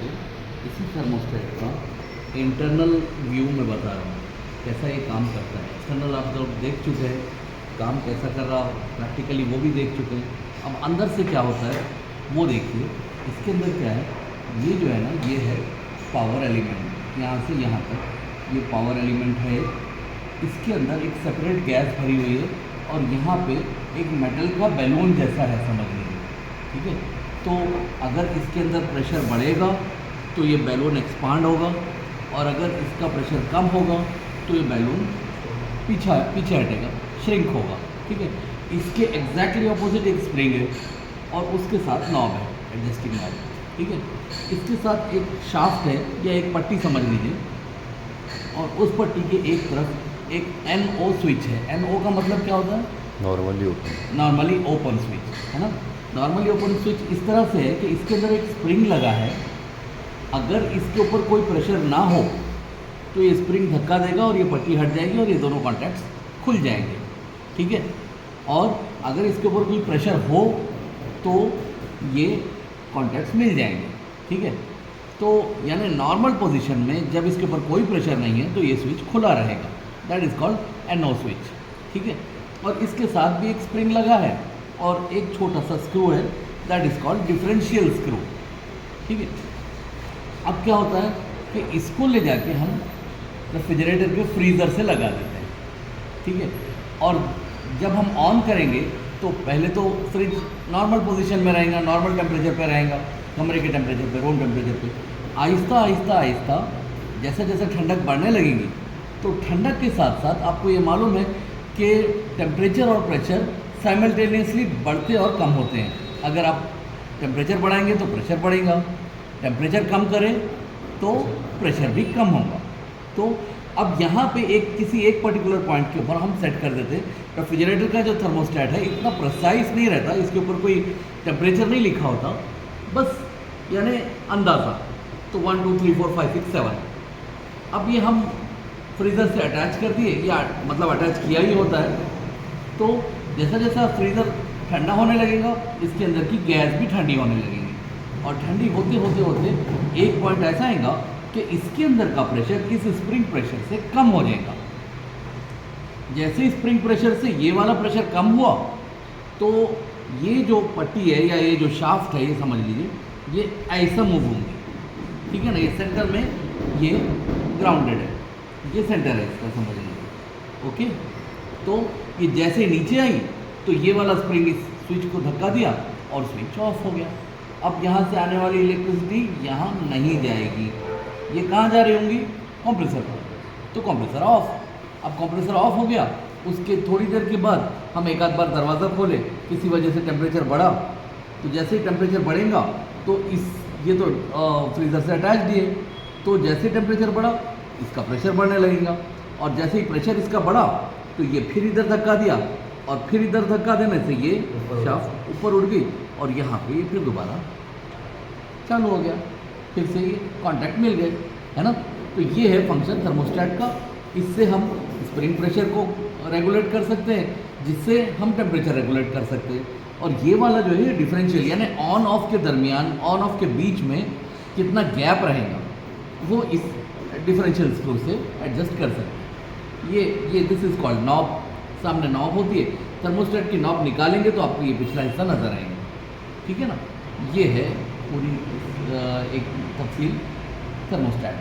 आपको इसी थर्मोस्टेट का इंटरनल व्यू में बता रहा हूँ कैसा ये काम करता है। एक्सटर्नल आप लोग देख चुके हैं काम कैसा कर रहा हो, प्रैक्टिकली वो भी देख चुके हैं। अब अंदर से क्या होता है वो देखिए। इसके अंदर क्या है, ये जो है ना ये है पावर एलिमेंट, यहाँ से यहाँ तक ये पावर एलिमेंट है। इसके अंदर एक सेपरेट गैस भरी हुई है और यहाँ पे एक मेटल का बैलून जैसा है, समझ लीजिए, ठीक है। तो अगर इसके अंदर प्रेशर बढ़ेगा तो ये बैलून एक्सपांड होगा और अगर इसका प्रेशर कम होगा तो ये बैलून पीछे हटेगा, श्रिंक होगा, ठीक है। इसके एग्जैक्टली ऑपोजिट एक स्प्रिंग है और उसके साथ नॉब है, एडजस्टिंग नॉब, ठीक है। इसके साथ एक शाफ्ट है या एक पट्टी समझ लीजिए और उस पट्टी के एक तरफ एक NO स्विच है। NO का मतलब क्या होता है? नॉर्मली ओपन स्विच, है ना। नॉर्मली ओपन स्विच इस तरह से है कि इसके अंदर एक स्प्रिंग लगा है। अगर इसके ऊपर कोई प्रेशर ना हो तो ये स्प्रिंग धक्का देगा और ये पट्टी हट जाएगी और ये दोनों कॉन्टैक्ट्स खुल जाएंगे, ठीक है। और अगर इसके ऊपर कोई प्रेशर हो तो ये कॉन्टैक्ट्स मिल जाएंगे, ठीक है। तो यानी नॉर्मल पोजीशन में जब इसके ऊपर कोई प्रेशर नहीं है तो ये स्विच खुला रहेगा, that is called NO switch, ठीक है। और इसके साथ भी एक स्प्रिंग लगा है और एक छोटा सा स्क्रू है, that is called differential screw, ठीक है। अब क्या होता है कि इसको ले जाके हम रेफ्रिजरेटर के फ्रीज़र से लगा देते हैं, ठीक है। और जब हम ऑन करेंगे तो पहले तो फ्रिज नॉर्मल पोजीशन में रहेगा, नॉर्मल टेम्परेचर पे रहेगा, कमरे के टेम्परेचर पे, रूम टेम्परेचर पे। आहिस्ता आहिस्ता आहिस्ता जैसे जैसे ठंडक बढ़ने लगेगी तो ठंडक के साथ साथ आपको ये मालूम है कि टेम्परेचर और प्रेशर साइमल्टेनियसली बढ़ते और कम होते हैं। अगर आप टेम्परेचर बढ़ाएंगे तो प्रेशर बढ़ेगा, टेम्परेचर कम करें तो प्रेशर भी कम होगा। तो अब यहाँ पे किसी एक पर्टिकुलर पॉइंट के ऊपर हम सेट कर देते हैं। रेफ्रिजरेटर का जो थर्मोस्टेट है इतना प्रिसाइज नहीं रहता, इसके ऊपर कोई टेम्परेचर नहीं लिखा होता, बस यानी अंदाज़ा। तो 1 2 3 4 5 6 7 अब ये हम फ्रीज़र से अटैच कर दिए या मतलब अटैच किया ही होता है। तो जैसा जैसा फ्रीज़र ठंडा होने लगेगा इसके अंदर की गैस भी ठंडी होने लगेगी और ठंडी होते होते होते एक पॉइंट ऐसा आएगा कि इसके अंदर का प्रेशर इस स्प्रिंग प्रेशर से कम हो जाएगा। जैसे स्प्रिंग प्रेशर से ये वाला प्रेशर कम हुआ तो ये जो पट्टी है या ये जो शाफ्ट है, ये समझ लीजिए ये ऐसा मूव होंगे, ठीक है ना। ये सेंटर में ये ग्राउंडेड है, ये सेंटर है इसका, समझ लीजिए, ओके। तो ये जैसे नीचे आई तो ये वाला स्प्रिंग इस स्विच को धक्का दिया और स्विच ऑफ हो गया। अब यहाँ से आने वाली इलेक्ट्रिसिटी यहाँ नहीं जाएगी, ये कहाँ जा रही होंगी? कंप्रेसर पर। तो कंप्रेसर ऑफ। अब कंप्रेसर ऑफ हो गया, उसके थोड़ी देर के बाद हम एक आध बार दरवाज़ा खोले, किसी वजह से टेम्परेचर बढ़ा, तो जैसे ही टेम्परेचर बढ़ेगा तो ये तो फ्रीज़र से अटैच दिए, तो जैसे टेम्परेचर बढ़ा इसका प्रेशर बढ़ने लगेगा और जैसे ही प्रेशर इसका बढ़ा तो ये फिर इधर धक्का दिया और फिर इधर धक्का देने से ये शाफ्ट ऊपर उड़ गई और यहाँ पे ये फिर दोबारा चालू हो गया, फिर से ये कांटेक्ट मिल गए, है ना। तो ये है फंक्शन थर्मोस्टेट का। इससे हम स्प्रिंग प्रेशर को रेगुलेट कर सकते हैं, जिससे हम टेम्परेचर रेगुलेट कर सकते हैं। और ये वाला जो है डिफरेंशियल यानी ऑन ऑफ के दरमियान, ऑन ऑफ के बीच में कितना गैप रहेगा वो इस डिफरेंशियल स्क्रू से एडजस्ट कर सकते हैं। ये दिस इज़ कॉल्ड नॉब। सामने नॉब होती है, थर्मोस्टेट की नॉब निकालेंगे तो आपको ये पिछला हिस्सा नज़र आएगा, ठीक है ना। ये है पूरी एक तफसील थर्मोस्टेट।